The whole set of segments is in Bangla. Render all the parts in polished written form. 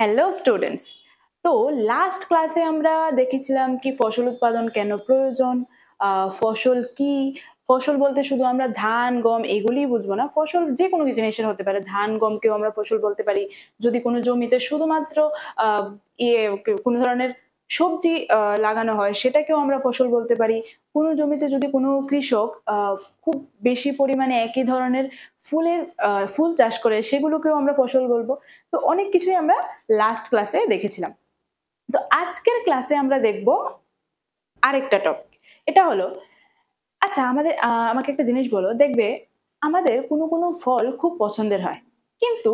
Hello students. তো লাস্ট ক্লাসে আমরা দেখেছিলাম কি ফসল উৎপাদন কেন প্রয়োজন, ফসল কি। ফসল বলতে শুধু আমরা ধান গম এগুলিই বুঝবো না, ফসল যে কোনো জিনিসের হতে পারে। ধান গমকেও আমরা ফসল বলতে পারি। যদি কোনো জমিতে শুধুমাত্র আহ কোনো ধরনের সবজি লাগানো হয় সেটাকেও আমরা ফসল বলতে পারি। কোনো জমিতে যদি কোনো কৃষক খুব বেশি পরিমাণে একই ধরনের ফুল চাষ করে সেগুলোকেও আমরা ফসল বলবো। তো অনেক কিছুই আমরা লাস্ট ক্লাসে দেখেছিলাম। তো আজকের ক্লাসে আমরা দেখব আরেকটা টপিক। এটা হলো, আচ্ছা আমাকে একটা জিনিস বলো, দেখবে আমাদের কোনো কোনো ফল খুব পছন্দের হয়, কিন্তু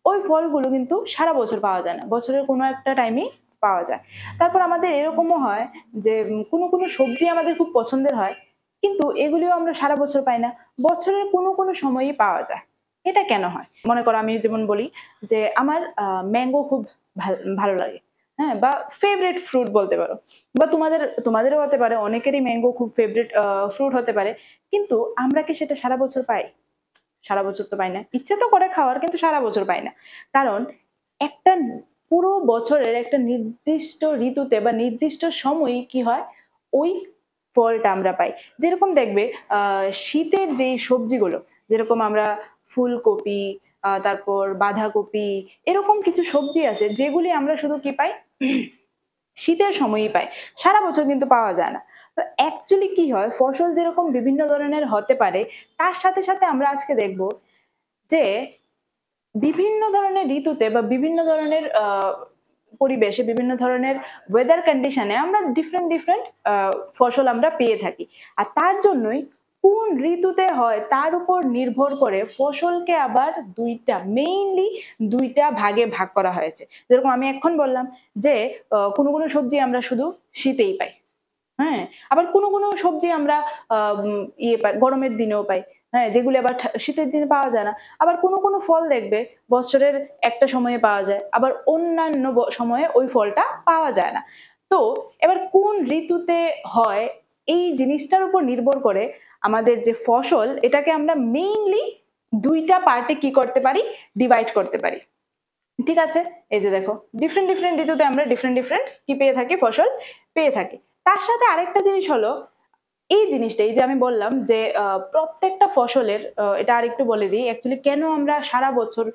ওই ফলগুলো কিন্তু সারা বছর পাওয়া যায় না, বছরের কোনো একটা টাইমেই পাওয়া যায়। তারপর আমাদের এরকমও হয় যে কোনো কোনো সবজি আমাদের খুব পছন্দের হয়, কিন্তু এগুলিও আমরা সারা বছর পাই না, বছরের কোনো কোনো সময়ই পাওয়া যায়। এটা কেন হয়? মনে করো আমি যেমন বলি যে আমার ম্যাঙ্গো খুব ভালো লাগে, হ্যাঁ, বা ফেভারিট ফ্রুট বলতে পারো, বা তোমাদেরও হতে পারে, অনেকেরই ম্যাঙ্গো খুব ফেভারিট ফ্রুট হতে পারে, কিন্তু আমরা কি সেটা সারা বছর পাই? সারা বছর তো পাই না। ইচ্ছে তো করে খাওয়ার, কিন্তু সারা বছর পাই না। কারণ একটা পুরো বছরের একটা নির্দিষ্ট ঋতুতে বা নির্দিষ্ট সময়ে কি হয়, ওই ফলটা আমরা পাই। যেরকম দেখবে শীতের যে সবজিগুলো, যেরকম আমরা ফুলকপি, তারপর বাঁধাকপি, এরকম কিছু সবজি আছে যেগুলি আমরা শুধু কি পাই, শীতের সময়ই পাই, সারা বছর কিন্তু পাওয়া যায় না। তো অ্যাকচুয়ালি কি হয়, ফসল যেরকম বিভিন্ন ধরনের হতে পারে, তার সাথে সাথে আমরা আজকে দেখব যে বিভিন্ন ধরনের ঋতুতে বা বিভিন্ন ধরনের পরিবেশে, বিভিন্ন ধরনের ওয়েদার কন্ডিশনে আমরা ডিফারেন্ট ডিফারেন্ট ফসল আমরা পেয়ে থাকি। আর তার জন্যই কোন ঋতুতে হয় তার উপর নির্ভর করে ফসলকে আবার মেইনলি দুইটা ভাগে ভাগ করা হয়েছে। যেরকম আমি এখন বললাম যে কোনো কোনো সবজি আমরা শুধু শীতেই পাই, হ্যাঁ, আবার কোনো কোনো সবজি আমরা পাই গরমের দিনেও পাই, হ্যাঁ, যেগুলি আবার শীতের দিনে পাওয়া যায় না। আবার কোনো কোনো ফল দেখবে বছরের একটা সময়ে পাওয়া যায়, আবার অন্যান্য সময়ে ওই ফলটা পাওয়া যায় না। তো এবার কোন ঋতুতে হয় এই জিনিসটার উপর নির্ভর করে আমাদের যে ফসল, এটাকে আমরা মেইনলি দুইটা পার্টে কি করতে পারি, ডিভাইড করতে পারি। ঠিক আছে, এই যে দেখো ডিফারেন্ট ডিফারেন্ট ঋতুতে আমরা ডিফারেন্ট ডিফারেন্ট কি পেয়ে থাকি, ফসল পেয়ে থাকি। তার সাথে আরেকটা জিনিস হলো এই জিনিসটা, এই যে আমি বললাম যে প্রত্যেকটা ফসলের, এটা আরেকটু বলে দিই অ্যাকচুয়ালি কেন আমরা সারা বছর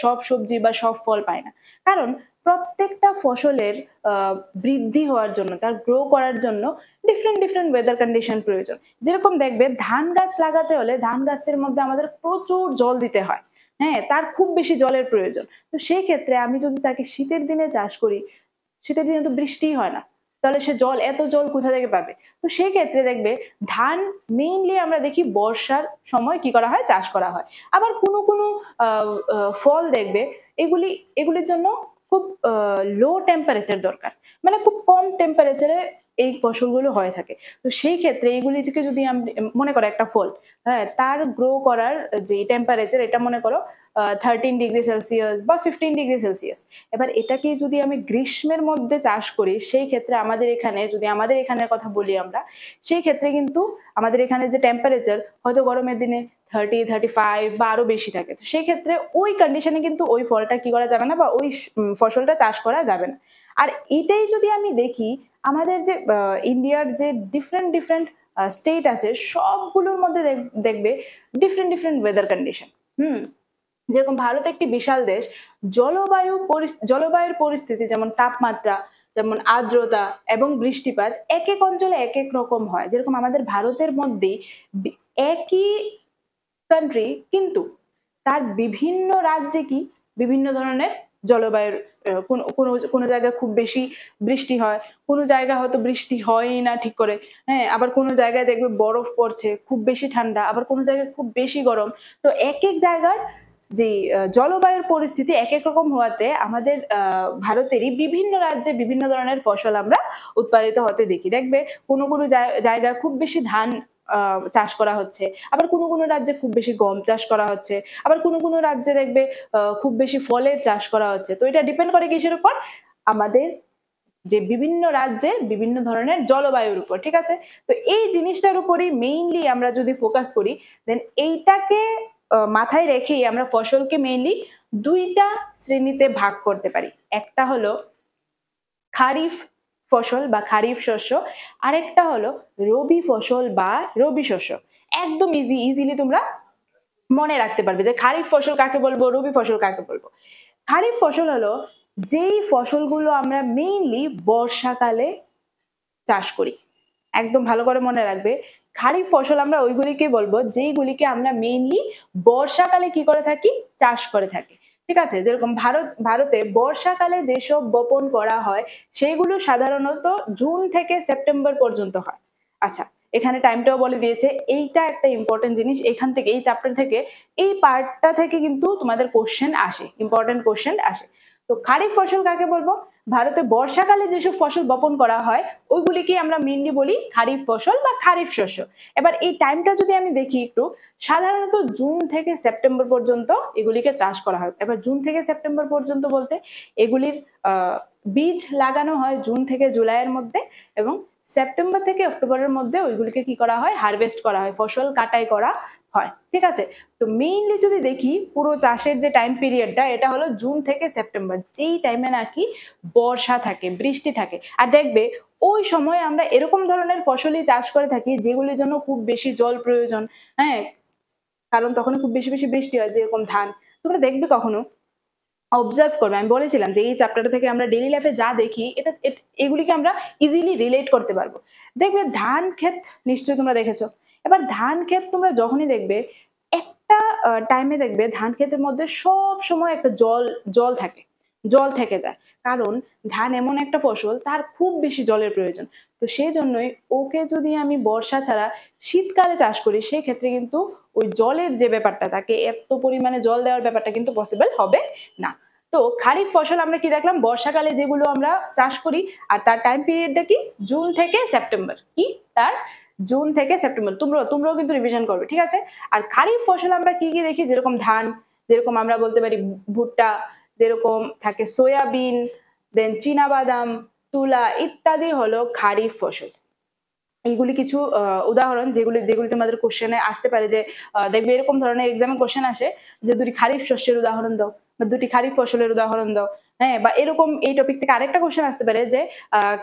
সব সবজি বা সব ফল পাই না। কারণ প্রত্যেকটা ফসলের বৃদ্ধি হওয়ার জন্য, তার গ্রো করার জন্য ডিফারেন্ট ডিফারেন্ট ওয়েদার কন্ডিশন প্রয়োজন। যেরকম দেখবে ধান গাছ লাগাতে হলে ধান গাছের মধ্যে আমাদের প্রচুর জল দিতে হয়, হ্যাঁ, তার খুব বেশি জলের প্রয়োজন। তো সেই ক্ষেত্রে আমি যদি তাকে শীতের দিনে চাষ করি, শীতের দিনে তো বৃষ্টিই হয় না, তাহলে সে এত জল কোথা থেকে পাবে? তো সেই ক্ষেত্রে দেখবে ধান মেইনলি আমরা দেখি বর্ষার সময় কি করা হয়, চাষ করা হয়। আবার কোনো কোনো ফল দেখবে এগুলির জন্য খুব লো টেম্পারেচার দরকার, মানে খুব কম টেম্পারেচারে এই ফসলগুলো হয়ে থাকে। তো সেই ক্ষেত্রে এইগুলিকে যদি আমরা মনে করো একটা ফল, হ্যাঁ, তার গ্রো করার যে টেম্পারেচার, এটা মনে করো 13 ডিগ্রি সেলসিয়াস বা 15 ডিগ্রি সেলসিয়াস। এবার এটাকে যদি আমি গ্রীষ্মের মধ্যে চাষ করি, সেই ক্ষেত্রে আমাদের এখানে, যদি আমাদের এখানের কথা বলি আমরা, সেই ক্ষেত্রে কিন্তু আমাদের এখানে যে টেম্পারেচার হয়তো গরমের দিনে 30, 35 বা আরো বেশি থাকে। তো সেই ক্ষেত্রে ওই কন্ডিশনে কিন্তু ওই ফলটা কি করা যাবে না, বা ওই ফসলটা চাষ করা যাবে না। আর এটাই যদি আমি দেখি, আমাদের যে ইন্ডিয়ার যে ডিফারেন্ট ডিফারেন্ট স্টেট আছে, সবগুলোর মধ্যে দেখবে ডিফারেন্ট ডিফারেন্ট ওয়েদার কন্ডিশন। যেরকম ভারত একটি বিশাল দেশ, জলবায়ুর পরিস্থিতি, যেমন তাপমাত্রা, যেমন আর্দ্রতা এবং বৃষ্টিপাত এক এক অঞ্চলে এক এক রকম হয়। যেরকম আমাদের ভারতের মধ্যেই একই কান্ট্রি, কিন্তু তার বিভিন্ন রাজ্যে কি বিভিন্ন ধরনের জলবায়ুর, কোনো জায়গায় খুব বেশি বৃষ্টি হয়, কোনো জায়গায় হয়তো বৃষ্টি হয়ই না ঠিক করে, হ্যাঁ, আবার কোনো জায়গায় দেখবে বরফ পড়ছে, খুব বেশি ঠান্ডা, আবার কোনো জায়গায় খুব বেশি গরম। তো এক এক জায়গার যে জলবায়ুর পরিস্থিতি এক এক রকম হওয়াতে আমাদের ভারতেরই বিভিন্ন রাজ্যে বিভিন্ন ধরনের ফসল আমরা উৎপাদিত হতে দেখি। দেখবে কোনো কোনো জায়গায় খুব বেশি ধান চাষ করা হচ্ছে, আবার কোনো কোনো রাজ্যে খুব বেশি গম চাষ করা হচ্ছে, আবার কোনো কোনো রাজ্যে দেখবে খুব বেশি ফলের চাষ করা হচ্ছে। তো এটা ডিপেন্ড করে কিসের উপর? আমাদের যে বিভিন্ন রাজ্যের বিভিন্ন ধরনের জলবায়ুর উপর। ঠিক আছে, তো এই জিনিসটার উপরই মেইনলি আমরা যদি ফোকাস করি, দেন এইটাকে মাথায় রেখেই আমরা ফসলকে মেইনলি দুইটা শ্রেণীতে ভাগ করতে পারি। একটা হলো খারিফ ফসল বা খারিফ শস্য, আরেকটা হলো রবি ফসল বা রবি শস্য। একদম ইজিলি তোমরা মনে রাখতে পারবে যে খারিফ ফসল কাকে বলবো, রবি ফসল কাকে বলবো। খারিফ ফসল হলো যেই ফসলগুলো আমরা মেইনলি বর্ষাকালে চাষ করি। একদম ভালো করে মনে রাখবে, খারিফ ফসল আমরা ওইগুলিকে বলবো যেইগুলিকে আমরা মেইনলি বর্ষাকালে কি করে থাকি, চাষ করে থাকি। ঠিক আছে, যেরকম ভারতে বর্ষাকালে যেসব বপন করা হয় সেগুলো সাধারণত জুন থেকে সেপ্টেম্বর পর্যন্ত হয়। আচ্ছা, এখানে টাইমটাও বলে দিয়েছে, এইটা একটা ইম্পর্টেন্ট জিনিস। এখান থেকে এই চ্যাপ্টার থেকে এই পার্টটা থেকে কিন্তু তোমাদের কোশ্চেন আসে, ইম্পর্টেন্ট কোশ্চেন আসে। তো খারিফ ফসল কাকে বলবো, ভারতে বর্ষাকালে যেসব ফসল বপন করা হয় ওইগুলিকে আমরা মেইনলি বলি খারিফ ফসল বা খারিফ শস্য। এবার এই টাইমটা যদি আমি দেখি একটু, সাধারণত জুন থেকে সেপ্টেম্বর পর্যন্ত এগুলিকে চাষ করা হয়। এবার জুন থেকে সেপ্টেম্বর পর্যন্ত বলতে এগুলির বীজ লাগানো হয় জুন থেকে জুলাইয়ের মধ্যে, এবং সেপ্টেম্বর থেকে অক্টোবরের মধ্যে ওইগুলিকে কি করা হয়, হারভেস্ট করা হয়, ফসল কাটাই করা হয়। ঠিক আছে, তো মেইনলি যদি দেখি পুরো চাষের যে টাইম পিরিয়ডটা, এটা হলো জুন থেকে সেপ্টেম্বর, যেই টাইমে নাকি বর্ষা থাকে, বৃষ্টি থাকে। আর দেখবে ওই সময় আমরা এরকম ধরনের ফসলই চাষ করে থাকি যেগুলির জন্য খুব বেশি জল প্রয়োজন। হ্যাঁ, কারণ তখন খুব বেশি বেশি বৃষ্টি হয়, যেরকম ধান। তোমরা দেখবে কখনো অবজার্ভ করবে, আমি বলেছিলাম যে এই চ্যাপ্টারটা থেকে আমরা ডেইলি লাইফে যা দেখি এগুলিকে আমরা ইজিলি রিলেট করতে পারবো। দেখবে ধান ক্ষেত নিশ্চয়ই তোমরা দেখেছো। এবার ধান ক্ষেত তোমরা যখনই দেখবে, একটা টাইমে দেখবে ধান ক্ষেতের মধ্যে সব সময় একটা জল থাকে, জল থেকে যায়। কারণ ধান এমন একটা ফসল, তার খুব বেশি জলের প্রয়োজন। তো সেই জন্যই ওকে যদি আমি বর্ষা ছাড়া শীতকালে চাষ করি, সেই ক্ষেত্রে কিন্তু ওই জলের যে ব্যাপারটা, তাকে এত পরিমাণে জল দেওয়ার ব্যাপারটা কিন্তু পসিবল হবে না। তো খারিফ ফসল আমরা কি দেখলাম, বর্ষাকালে যেগুলো আমরা চাষ করি, আর তার টাইম পিরিয়ডটা কি, জুন থেকে সেপ্টেম্বর। কি তার জুন থেকে সেপ্টেম্বর। তোমরাও কিন্তু রিভিশন করবে, ঠিক আছে। আর খারিফ ফসল আমরা কি কি দেখি, যেরকম ধান, যেরকম আমরা বলতে পারি ভুট্টা, যেরকম থাকে সয়াবিন, দেন চীনাবাদাম, তুলা ইত্যাদি হলো খারিফ ফসল। এইগুলি কিছু উদাহরণ যেগুলি তোমাদের কোশ্চেনে আসতে পারে, যে দেখবে এরকম ধরনের এক্সামে কোশ্চেন আসে যে দুটি খারিফ শস্যের উদাহরণ দাও বা দুটি খারিফ ফসলের উদাহরণ দাও। হ্যাঁ, বা এরকম এই টপিক থেকে আরেকটা কোশ্চেন আসতে পারে যে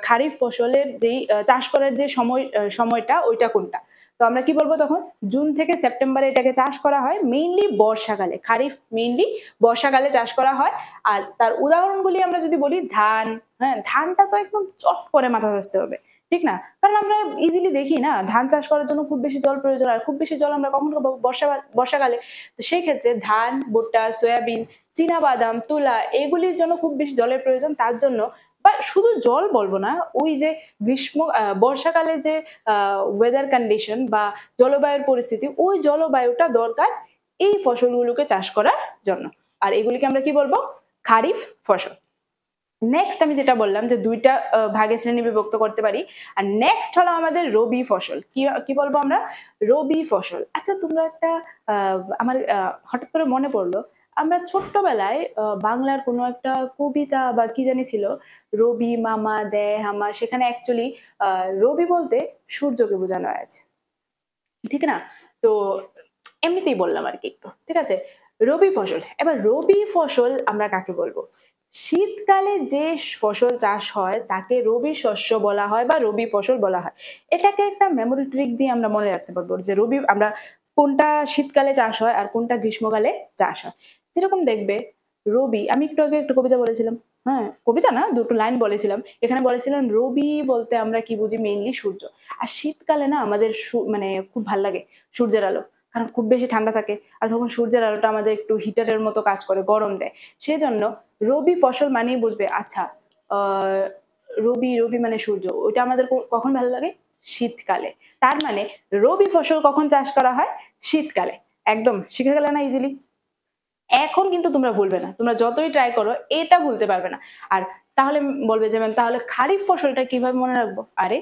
খারিফ ফসলের যেই চাষ করার যে সময়টা ওইটা কোনটা। তো আমরা কি বলবো তখন, জুন থেকে সেপ্টেম্বরে এটাকে চাষ করা হয়, মেইনলি বর্ষাকালে। খারিফ মেইনলি বর্ষাকালে চাষ করা হয়। আর তার উদাহরণগুলি আমরা যদি বলি, ধান। হ্যাঁ, ধানটা তো একদম চট করে মাথায় আসতে হবে, ঠিক না? কারণ আমরা ইজিলি দেখি না, ধান চাষ করার জন্য খুব বেশি জল প্রয়োজন, আর খুব বেশি জল আমরা কখন পাবো, বর্ষাকালে। তো সেই ক্ষেত্রে ধান, ভুট্টা, সয়াবিন, চীনাবাদাম, তুলা এগুলির জন্য খুব বেশি জলের প্রয়োজন। তার জন্য, বা শুধু জল বলবো না, ওই যে বর্ষাকালে যে ওয়েদার কন্ডিশন বা জলবায়ুর পরিস্থিতি, ওই জলবায়ুটা দরকার এই ফসলগুলোকে চাষ করার জন্য। আর এগুলিকে আমরা কি বলবো, খারিফ ফসল। নেক্সট আমি যেটা বললাম যে দুইটা ভাগে শ্রেণী বিভক্ত করতে পারি। আর নেক্সট হলো আমাদের রবি ফসল। কি বলবো আমরা, রবি ফসল। আচ্ছা, তোমরা একটা আমার হঠাৎ করে মনে পড়লো, আমরা ছোট্টবেলায় বাংলার কোনো একটা কবিতা বা কি জানি ছিল, রবি মামা দেয় হামা, সেখানে অ্যাকচুয়ালি রবি বলতে সূর্যকে বোঝানো আছে, ঠিক না? তো এমনিতেই বললাম আর কি একটু, ঠিক আছে। রবি ফসল, এবার রবি ফসল আমরা কাকে বলবো, শীতকালে যে ফসল চাষ হয় তাকে রবি শস্য বলা হয় বা রবি ফসল বলা হয়। এটাকে একটা মেমোরি ট্রিক দিয়ে আমরা মনে রাখতে পারবো যে রবি আমরা কোনটা শীতকালে চাষ হয় আর কোনটা গ্রীষ্মকালে চাষ হয়। যেরকম দেখবে রবি, আমি একটু আগে একটা কবিতা বলেছিলাম, হ্যাঁ কবিতা না, দুটো লাইন বলেছিলাম। এখানে বলেছিলাম রবি বলতে আমরা কি বুঝি, মেইনলি সূর্য। আর শীতকালে না আমাদের মানে খুব ভাল লাগে সূর্যের আলো, কারণ খুব বেশি ঠান্ডা থাকে, আর তখন সূর্যের আলোটা আমাদের একটু হিটারের মতো কাজ করে, গরম দেয়। সেই জন্য রবি ফসল মানেই বুঝবে, আচ্ছা রবি রবি মানে সূর্য, ওইটা আমাদের কখন ভালো লাগে, শীতকালে। তার মানে রবি ফসল কখন চাষ করা হয়, শীতকালে। একদম শিখে গেলে না ইজিলি। এখন কিন্তু তোমরা ভুলবে না, তোমরা যতই ট্রাই করো এটা ভুলতে পারবে না। আর তাহলে বলবে যে ম্যাম তাহলে খারিফ ফসলটা কিভাবে মনে রাখবো, আরে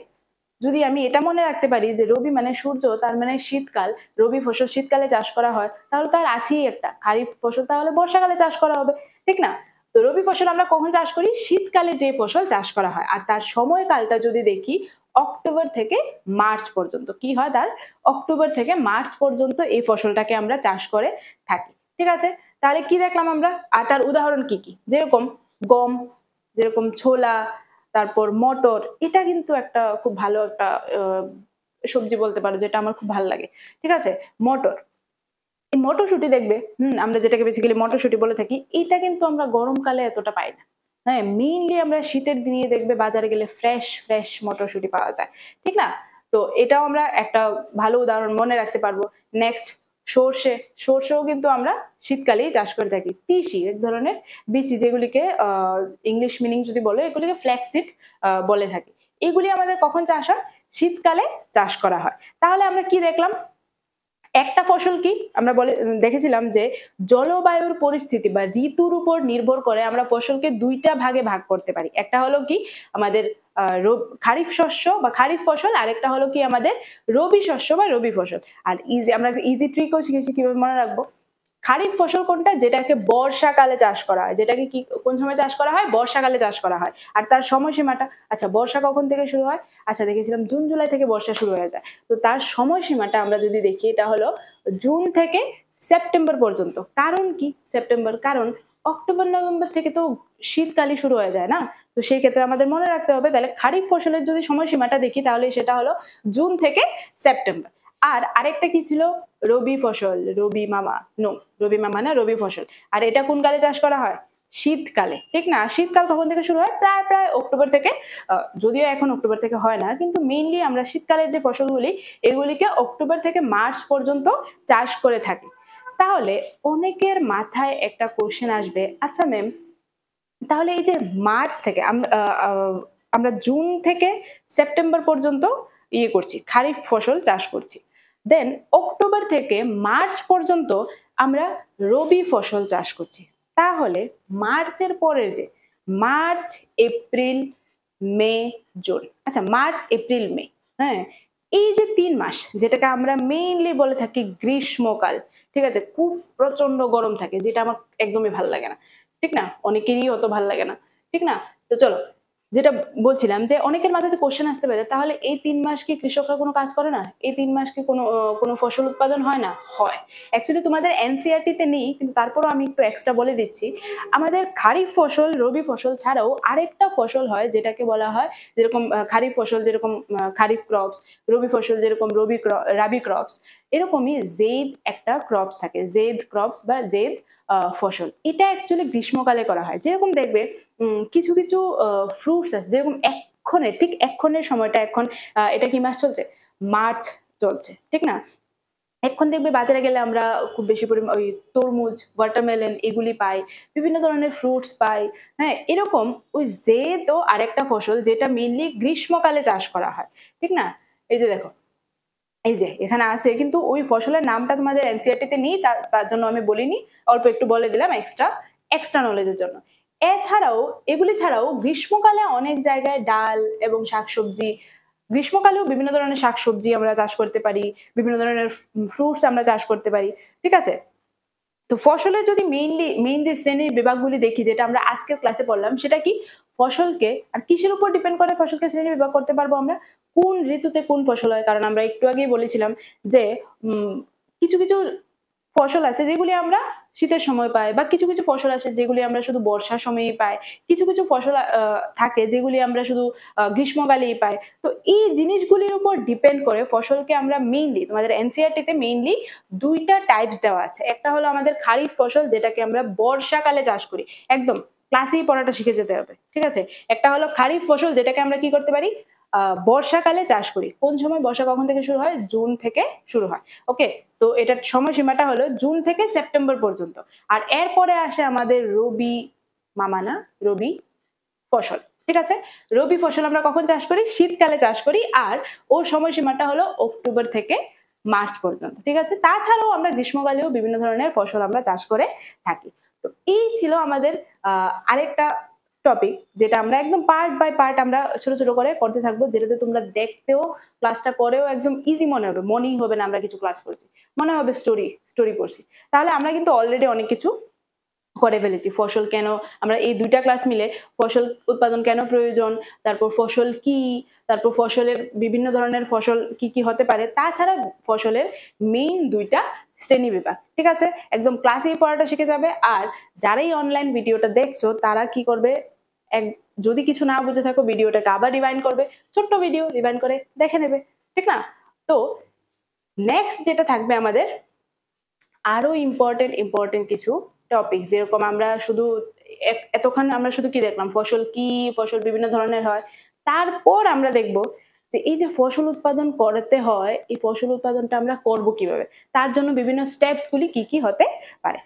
যদি আমি এটা মনে রাখতে পারি যে রবি মানে সূর্য, তার মানে শীতকাল, রবি ফসল শীতকালে চাষ করা হয়, তাহলে তার আছেই একটা খারিফ ফসল, তাহলে বর্ষাকালে চাষ করা হবে, ঠিক না? তো রবি ফসল আমরা কখন চাষ করি, শীতকালে যে ফসল চাষ করা হয়। আর তার সময়কালটা যদি দেখি, অক্টোবর থেকে মার্চ পর্যন্ত। কি হয় তার অক্টোবর থেকে মার্চ পর্যন্ত এই ফসলটাকে আমরা চাষ করে থাকি। ঠিক আছে, তাহলে কি দেখলাম আমরা, আর তার উদাহরণ কি কি, যেরকম গম, যেরকম ছোলা, তারপর মটর, এটা কিন্তু একটা খুব ভালো একটা সবজি বলতে পারো, যেটা আমার খুব ভালো লাগে। ঠিক আছে, মটর, এই মটরশুঁটি দেখবে, আমরা যেটাকে বেসিক্যালি মটরশুঁটি বলে থাকি, এটা কিন্তু আমরা গরমকালে এতটা পাই না। হ্যাঁ, মেইনলি আমরা শীতের দিনে দেখবে বাজারে গেলে ফ্রেশ ফ্রেশ মটরশুঁটি পাওয়া যায়, ঠিক না? তো এটাও আমরা একটা ভালো উদাহরণ মনে রাখতে পারবো। নেক্সট, সর্ষে, সর্ষেও কিন্তু আমরা শীতকালেই চাষ করে থাকি। তিসি এক ধরনের বিচি, যেগুলিকে ইংলিশ মিনিং যদি বলো, এগুলিকে ফ্ল্যাক্সিড বলে থাকি। এগুলি আমাদের কখন চাষ হয়? শীতকালে চাষ করা হয়। তাহলে আমরা কি দেখলাম, একটা ফসল কি আমরা দেখেছিলাম যে জলবায়ুর পরিস্থিতি বা ঋতুর উপর নির্ভর করে আমরা ফসলকে দুইটা ভাগে ভাগ করতে পারি। একটা হলো কি আমাদের খারিফ শস্য বা খারিফ ফসল, আরেকটা হলো কি আমাদের রবি শস্য বা রবি ফসল। আর আমরা ইজি ট্রিকও শিখেছি কিভাবে মনে রাখবো। খারিফ ফসল কোনটা? যেটাকে বর্ষাকালে চাষ করা হয়। যেটাকে কি কোন সময় চাষ করা হয়? বর্ষাকালে চাষ করা হয়। আর তার সময়সীমাটা, আচ্ছা বর্ষা কখন থেকে শুরু হয়? আচ্ছা দেখেছিলাম জুন জুলাই থেকে বর্ষা শুরু হয়ে যায়। তো তার সময়সীমাটা আমরা যদি দেখি, এটা হলো জুন থেকে সেপ্টেম্বর পর্যন্ত। কারণ কি সেপ্টেম্বর? কারণ অক্টোবর নভেম্বর থেকে তো শীতকালই শুরু হয়ে যায় না। তো সেই ক্ষেত্রে আমাদের মনে রাখতে হবে, তাহলে খারিফ ফসলের যদি সময়সীমাটা দেখি, তাহলে সেটা হলো জুন থেকে সেপ্টেম্বর। আর আরেকটা কি ছিল? রবি ফসল, রবি মামা, নো রবি মামা না, রবি ফসল। আর এটা কোন কালে চাষ করা হয়? শীতকালে, ঠিক না? শীতকাল কখন থেকে শুরু হয়? প্রায় প্রায় অক্টোবর থেকে, যদিও এখন অক্টোবর থেকে হয় না, কিন্তু মেইনলি আমরা শীতকালের যে ফসলগুলি, এগুলিকে অক্টোবর থেকে মার্চ পর্যন্ত চাষ করে থাকি। তাহলে অনেকের মাথায় একটা কোশ্চেন আসবে, আচ্ছা ম্যাম, তাহলে এই যে মার্চ থেকে আমরা জুন থেকে সেপ্টেম্বর পর্যন্ত করছি, খারিফ ফসল চাষ করছি, দেন অক্টোবর থেকে মার্চ পর্যন্ত আমরা রবি ফসল চাষ করছি। তাহলে মার্চের পরের যে মার্চ, এপ্রিল, মে, জুন, আচ্ছা মার্চ, এপ্রিল, মে, হ্যাঁ, এই যে 3 মাস, যেটাকে আমরা মেইনলি বলে থাকি গ্রীষ্মকাল, ঠিক আছে, খুব প্রচন্ড গরম থাকে, যেটা আমার একদমই ভালো লাগে না, ঠিক না? অনেকেরই অত ভালো লাগে না, ঠিক না? তো চলো, যেটা বলছিলাম যে অনেকের মাথাতে কোশ্চেন আসতে পারে, তাহলে এই 3 মাস কি কৃষকরা কোনো কাজ করে না? এই 3 মাস কি কোনো ফসল উৎপাদন হয় না? হয়। অ্যাকচুয়ালি তোমাদের এনসিইআরটি তে নেই, কিন্তু তারপরও আমি একটু এক্সট্রা বলে দিচ্ছি। আমাদের খারিফ ফসল, রবি ফসল ছাড়াও আরেকটা ফসল হয়, যেটাকে বলা হয়, যেরকম খারিফ ফসল যেরকম খারিফ ক্রপস, রবি ফসল যেরকম রাবি ক্রপস, এরকমই জেদ একটা ক্রপস থাকে, জেদ ক্রপস বা জেদ ফসল। এটা অ্যাকচুয়ালি গ্রীষ্মকালে করা হয়। যেরকম দেখবে কিছু কিছু ফ্রুটস আছে, যেরকম ঠিক এক্ষণের সময়টা, এখন এটা কি মাস চলছে? মার্চ চলছে, ঠিক না? এখন দেখবে বাজারে গেলে আমরা খুব বেশি পরিমাণ ওই তরমুজ, ওয়াটারমেলন এগুলি পাই, বিভিন্ন ধরনের ফ্রুটস পাই। হ্যাঁ, এরকম ওই জেদ ও আরেকটা ফসল, যেটা মেইনলি গ্রীষ্মকালে চাষ করা হয়, ঠিক না? এই যে দেখো, এই যে এখানে আছে, কিন্তু ওই ফসলের নামটা তোমাদের এনসিইআরটি তে নেই, তার জন্য আমি বলিনি, অল্প একটু বলে দিলাম এক্সট্রা এক্সট্রা নলেজের জন্য। এছাড়াও, এগুলি ছাড়াও গ্রীষ্মকালে অনেক জায়গায় ডাল এবং শাকসবজি, গ্রীষ্মকালেও বিভিন্ন ধরনের শাকসবজি আমরা চাষ করতে পারি, বিভিন্ন ধরনের ফ্রুটস আমরা চাষ করতে পারি, ঠিক আছে? তো ফসলের যদি মেইন যে শ্রেণীর বিভাগগুলি দেখি, যেটা আমরা আজকের ক্লাসে পড়লাম, সেটা কি? ফসলকে আর কিসের উপর ডিপেন্ড করে ফসলকে শ্রেণী বিভাগ করতে পারবো আমরা? কোন ঋতুতে কোন ফসল হয়। কারণ আমরা একটু আগেই বলেছিলাম যে কিছু কিছু ফসল আছে যেগুলি আমরা শীতের সময় পাই, বা কিছু কিছু ফসল আছে যেগুলি আমরা শুধু বর্ষার সময়ই পাই, কিছু কিছু ফসল থাকে যেগুলি আমরা শুধু গ্রীষ্মকালেই পাই। তো এই জিনিসগুলির উপর ডিপেন্ড করে ফসলকে আমরা মেইনলি, তোমাদের এনসিইআরটি তে মেইনলি দুইটা টাইপস দেওয়া আছে। একটা হলো আমাদের খারিফ ফসল, যেটাকে আমরা বর্ষাকালে চাষ করি, একদম ক্লাসেই পড়াটা শিখে যেতে হবে, ঠিক আছে? একটা হলো খারিফ ফসল, যেটাকে আমরা কি করতে পারি? বর্ষাকালে চাষ করি। কোন সময়? বর্ষা কখন থেকে শুরু হয়? জুন থেকে শুরু হয়, ওকে? তো এটার সময়সীমাটা হলো জুন থেকে সেপ্টেম্বর পর্যন্ত। আর এরপরে আসে আমাদের রবি মামা না, রবি ফসল, ঠিক আছে? রবি ফসল আমরা কখন চাষ করি? শীতকালে চাষ করি, আর ওর সময়সীমাটা হলো অক্টোবর থেকে মার্চ পর্যন্ত, ঠিক আছে? তাছাড়াও আমরা গ্রীষ্মকালেও বিভিন্ন ধরনের ফসল আমরা চাষ করে থাকি। তো এই ছিল আমাদের আরেকটা টপিক, যেটা আমরা একদম পার্ট বাই পার্ট আমরা ছোট ছোট করে করতে থাকবো, যেটাতে তোমরা দেখতেও, ক্লাসটা করেও একদম ইজি মনে হবে, মনেই হবে না আমরা কিছু ক্লাস করছি, মনে হবে স্টোরি স্টোরি পড়ছি। তাহলে আমরা কিন্তু অলরেডি অনেক কিছু করে ফেলেছি। ফসল কেন, আমরা এই ২ টা ক্লাস মিলে ফসল উৎপাদন কেন প্রয়োজন, তারপর ফসল কি, তারপর ফসলের বিভিন্ন ধরনের ফসল কি, কি হতে পারে, তাছাড়া ফসলের মেইন ২ টা শ্রেণীবিভাগ। ঠিক আছে? একদম ক্লাসেই পড়াটা শিখে যাবে। আর যারাই অনলাইন ভিডিওটা দেখছো তারা কি করবে, যদি কিছু না বুঝে থাকো ভিডিওটাকে আবার রিওয়াইন্ড করবে। ছোট্ট ভিডিও রিওয়াইন্ড করে দেখে নেবে। ঠিক না? তো নেক্সট যেটা থাকবে আমাদের আরো ইম্পর্টেন্ট কিছু টপিক, যেরকম আমরা শুধু এতক্ষণ আমরা শুধু কি দেখলাম, ফসল কি, ফসল বিভিন্ন ধরনের হয়। তারপর আমরা দেখব যে এই যে ফসল উৎপাদন করতে হয়, এই ফসল উৎপাদনটা আমরা করব কিভাবে, তার জন্য বিভিন্ন স্টেপস গুলি কি কি হতে পারে।